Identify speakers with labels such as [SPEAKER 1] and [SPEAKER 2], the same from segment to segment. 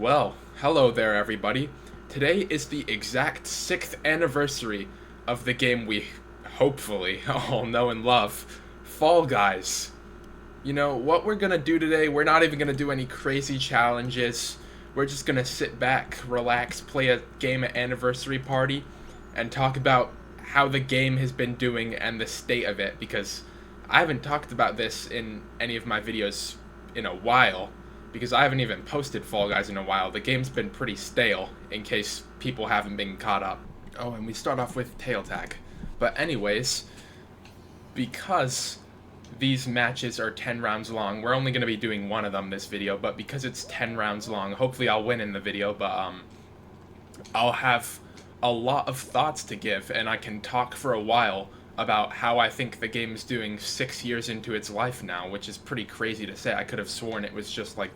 [SPEAKER 1] Well, hello there, everybody. Today is the exact 6th anniversary of the game we hopefully all know and love, Fall Guys. You know, what we're gonna do today, we're not even gonna do any crazy challenges. We're just gonna sit back, relax, play a game at Anniversary Party, and talk about how the game has been doing and the state of it, because I haven't talked about this in any of my videos in a while, because I haven't even posted Fall Guys in a while. The game's been pretty stale, in case people haven't been caught up. Oh, and we start off with tail tag. But anyways, because these matches are 10 rounds long, we're only going to be doing one of them this video, but because it's 10 rounds long, hopefully I'll win in the video, but I'll have a lot of thoughts to give, and I can talk for a while about how I think the game's doing 6 years into its life now, which is pretty crazy to say. I could have sworn it was just like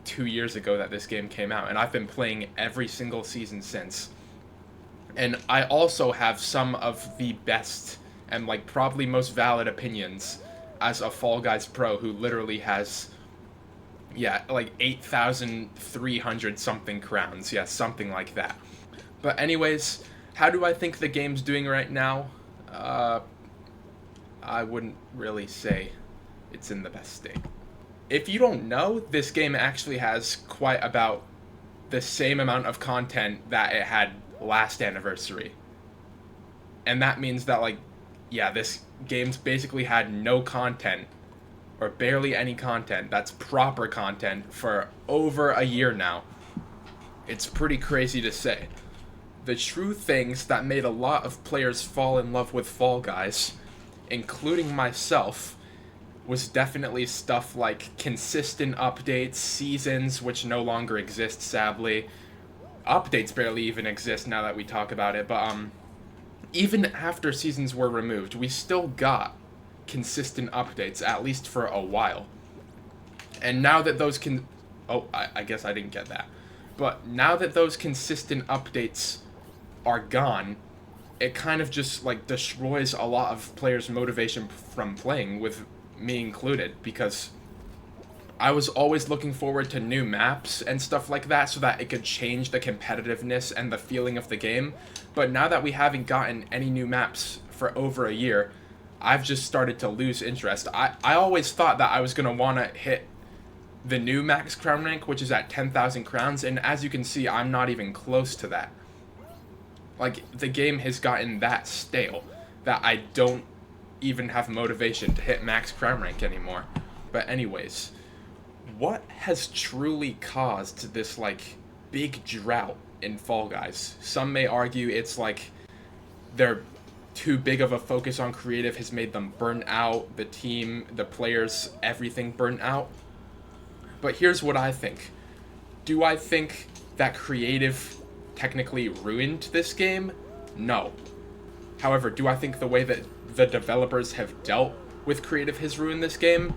[SPEAKER 1] 2 years ago that this game came out, and I've been playing every single season since. And I also have some of the best and like probably most valid opinions as a Fall Guys pro who literally has, yeah, like 8,300 something crowns. Yeah, something like that. But anyways, how do I think the game's doing right now? I wouldn't really say it's in the best state. If you don't know, this game actually has quite about the same amount of content that it had last anniversary. And that means that, like, yeah, this game's basically had no content, or barely any content that's proper content, for over a year now. It's pretty crazy to say. The true things that made a lot of players fall in love with Fall Guys, including myself, was definitely stuff like consistent updates, seasons, which no longer exist, sadly. Updates barely even exist now that we talk about it, but even after seasons were removed, we still got consistent updates, at least for a while. And now that those I guess I didn't get that. But now that those consistent updates are gone, it kind of just like destroys a lot of players' motivation from playing, with me included, because I was always looking forward to new maps and stuff like that so that it could change the competitiveness and the feeling of the game. But now that we haven't gotten any new maps for over a year, I've just started to lose interest. I always thought that I was going to want to hit the new max crown rank, which is at 10,000 crowns, and as you can see, I'm not even close to that. Like, the game has gotten that stale that I don't even have motivation to hit max crown rank anymore. But anyways, what has truly caused this, like, big drought in Fall Guys? Some may argue it's like they're too big of a focus on creative has made them burn out, the team, the players, everything burnt out. But here's what I think. Do I think that creative technically ruined this game? No. However, do I think the way that the developers have dealt with creative has ruined this game?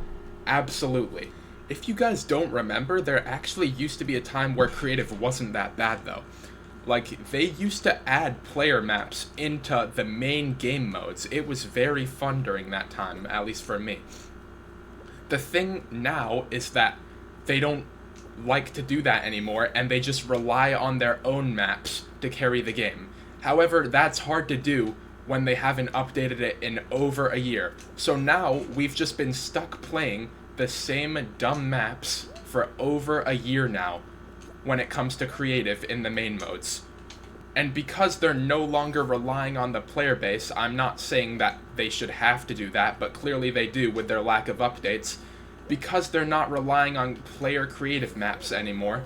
[SPEAKER 1] Absolutely. If you guys don't remember, there actually used to be a time where creative wasn't that bad, though. Like, they used to add player maps into the main game modes. It was very fun during that time, at least for me. The thing now is that they don't like to do that anymore, and they just rely on their own maps to carry the game. However, that's hard to do when they haven't updated it in over a year. So now, we've just been stuck playing the same dumb maps for over a year now when it comes to creative in the main modes. And because they're no longer relying on the player base, I'm not saying that they should have to do that, but clearly they do with their lack of updates. Because they're not relying on player creative maps anymore,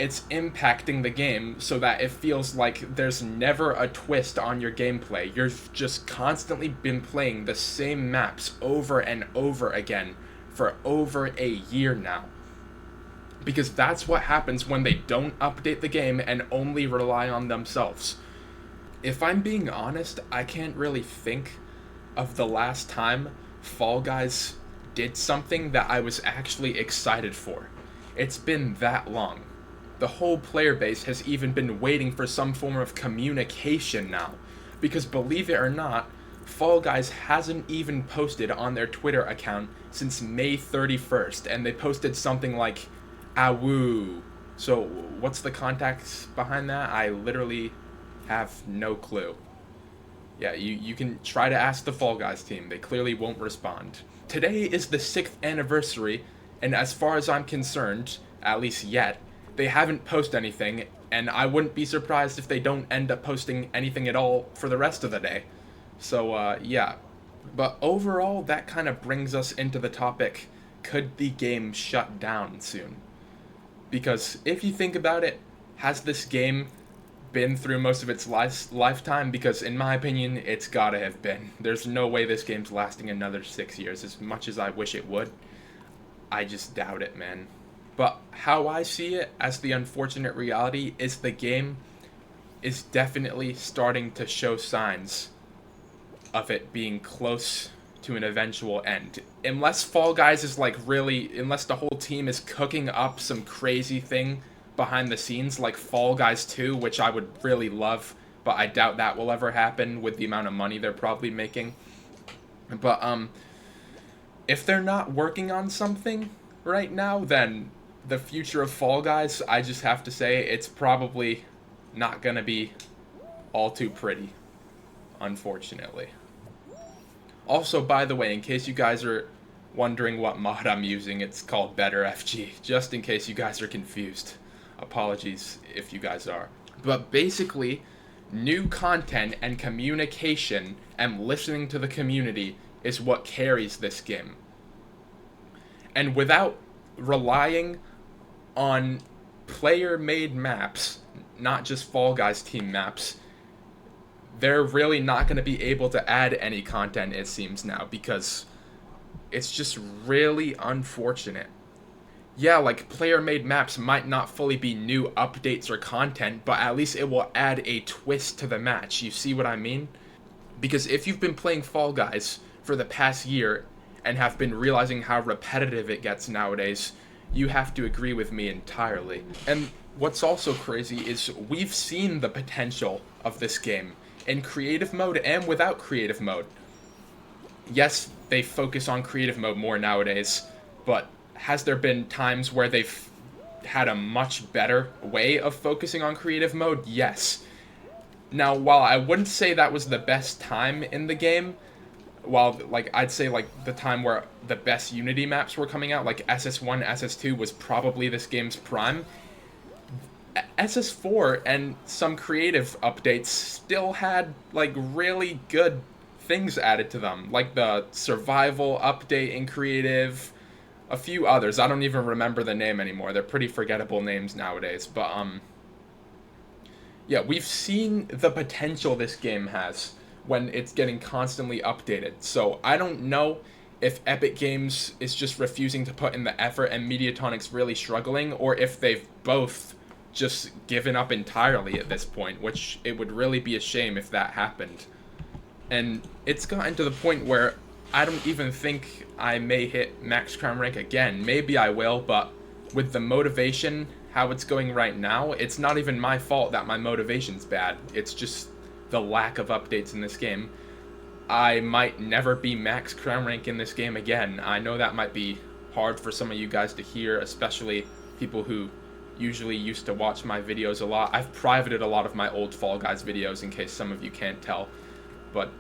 [SPEAKER 1] it's impacting the game so that it feels like there's never a twist on your gameplay. You've just constantly been playing the same maps over and over again for over a year now. Because that's what happens when they don't update the game and only rely on themselves. If I'm being honest, I can't really think of the last time Fall Guys did something that I was actually excited for. It's been that long. The whole player base has even been waiting for some form of communication now. Because believe it or not, Fall Guys hasn't even posted on their Twitter account since May 31st, and they posted something like, "Awoo," So what's the context behind that? I literally have no clue. Yeah, you can try to ask the Fall Guys team. They clearly won't respond. Today is the 6th anniversary, and as far as I'm concerned, at least yet, they haven't posted anything, and I wouldn't be surprised if they don't end up posting anything at all for the rest of the day. So, yeah. But overall, that kind of brings us into the topic, could the game shut down soon? Because if you think about it, has this game been through most of its lifetime? Because in my opinion, it's gotta have been. There's no way this game's lasting another 6 years, as much as I wish it would. I just doubt it, man. But how I see it as the unfortunate reality is the game is definitely starting to show signs of it being close to an eventual end. Unless Fall Guys is like really, unless the whole team is cooking up some crazy thing behind the scenes like Fall Guys 2, which I would really love, but I doubt that will ever happen with the amount of money they're probably making. But if they're not working on something right now, then the future of Fall Guys, I just have to say, it's probably not gonna be all too pretty, unfortunately. Also, by the way, in case you guys are wondering what mod I'm using, it's called BetterFG, just in case you guys are confused. Apologies if you guys are. But basically, new content and communication and listening to the community is what carries this game. And without relying on player-made maps, not just Fall Guys team maps, they're really not going to be able to add any content, it seems now, because it's just really unfortunate. Yeah, like, player-made maps might not fully be new updates or content, but at least it will add a twist to the match. You see what I mean? Because if you've been playing Fall Guys for the past year and have been realizing how repetitive it gets nowadays, you have to agree with me entirely. And what's also crazy is we've seen the potential of this game in creative mode and without creative mode. Yes, they focus on creative mode more nowadays, but has there been times where they've had a much better way of focusing on creative mode? Yes. Now, while I wouldn't say that was the best time in the game, while, like, I'd say, like, the time where the best Unity maps were coming out, like SS1, SS2 was probably this game's prime, SS4 and some creative updates still had, like, really good things added to them, like the survival update in creative, a few others. I don't even remember the name anymore. They're pretty forgettable names nowadays, but yeah, we've seen the potential this game has when it's getting constantly updated. So I don't know if Epic Games is just refusing to put in the effort and Mediatronic's really struggling, or if they've both just given up entirely at this point, which it would really be a shame if that happened. And it's gotten to the point where I don't even think I may hit max crown rank again. Maybe I will, but with the motivation, how it's going right now, it's not even my fault that my motivation's bad. It's just the lack of updates in this game. I might never be max crown rank in this game again. I know that might be hard for some of you guys to hear, especially people who usually used to watch my videos a lot. I've privated a lot of my old Fall Guys videos in case some of you can't tell, but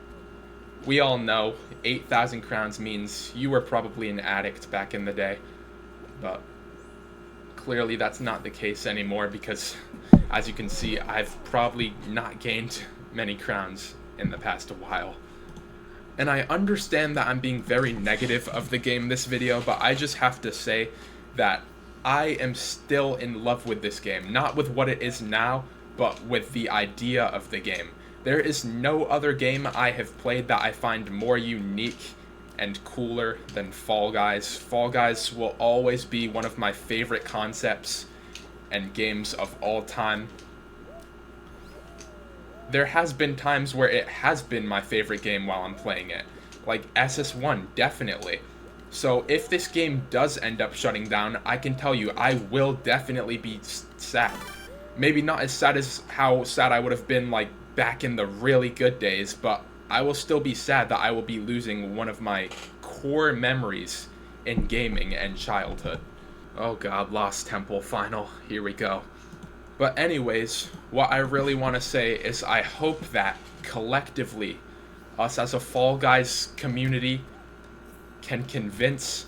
[SPEAKER 1] we all know 8,000 crowns means you were probably an addict back in the day, but clearly that's not the case anymore because, as you can see, I've probably not gained many crowns in the past while. And I understand that I'm being very negative of the game this video, but I just have to say that I am still in love with this game. Not with what it is now, but with the idea of the game. There is no other game I have played that I find more unique and cooler than Fall Guys. Fall Guys will always be one of my favorite concepts and games of all time. There has been times where it has been my favorite game while I'm playing it, like SS1, definitely. So if this game does end up shutting down, I can tell you I will definitely be sad. Maybe not as sad as how sad I would have been like back in the really good days, but I will still be sad that I will be losing one of my core memories in gaming and childhood. Oh god, Lost Temple final. Here we go. But anyways, what I really want to say is I hope that collectively, us as a Fall Guys community can convince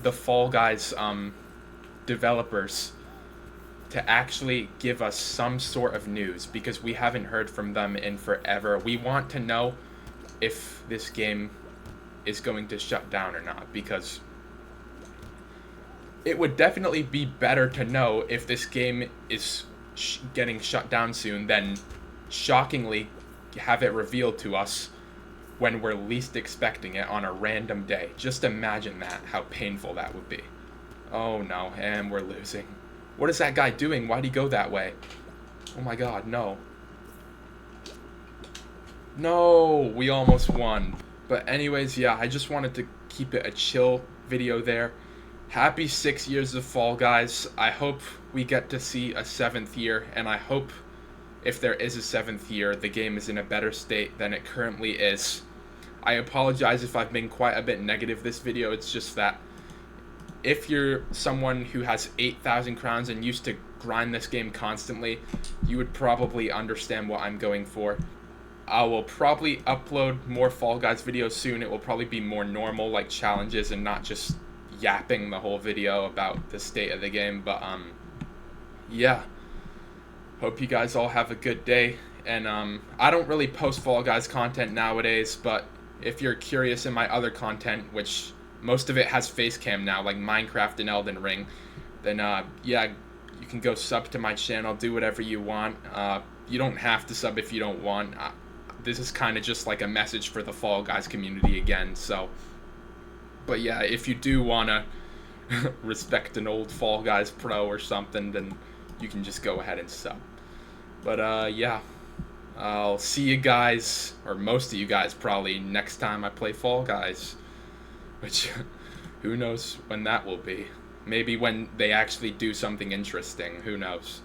[SPEAKER 1] the Fall Guys developers to actually give us some sort of news, because we haven't heard from them in forever. We want to know if this game is going to shut down or not, because it would definitely be better to know if this game is getting shut down soon than shockingly have it revealed to us when we're least expecting it on a random day. Just imagine that, how painful that would be. Oh no, and we're losing. What is that guy doing? Why'd he go that way? Oh my god, no. No, we almost won. But anyways, yeah, I just wanted to keep it a chill video there. Happy 6 years of Fall Guys. I hope we get to see a 7th year, and I hope if there is a 7th year, the game is in a better state than it currently is. I apologize if I've been quite a bit negative this video. It's just that if you're someone who has 8,000 crowns and used to grind this game constantly, you would probably understand what I'm going for. I will probably upload more Fall Guys videos soon. It will probably be more normal, like challenges, and not just yapping the whole video about the state of the game. But yeah, hope you guys all have a good day. And I don't really post Fall Guys content nowadays, but if you're curious in my other content, which most of it has face cam now, like Minecraft and Elden Ring, then yeah, you can go sub to my channel, do whatever you want. You don't have to sub if you don't want. This is kind of just like a message for the Fall Guys community again. So, but yeah, if you do want to respect an old Fall Guys pro or something, then you can just go ahead and sub. But yeah, I'll see you guys, or most of you guys probably, next time I play Fall Guys. Which, who knows when that will be. Maybe when they actually do something interesting, who knows.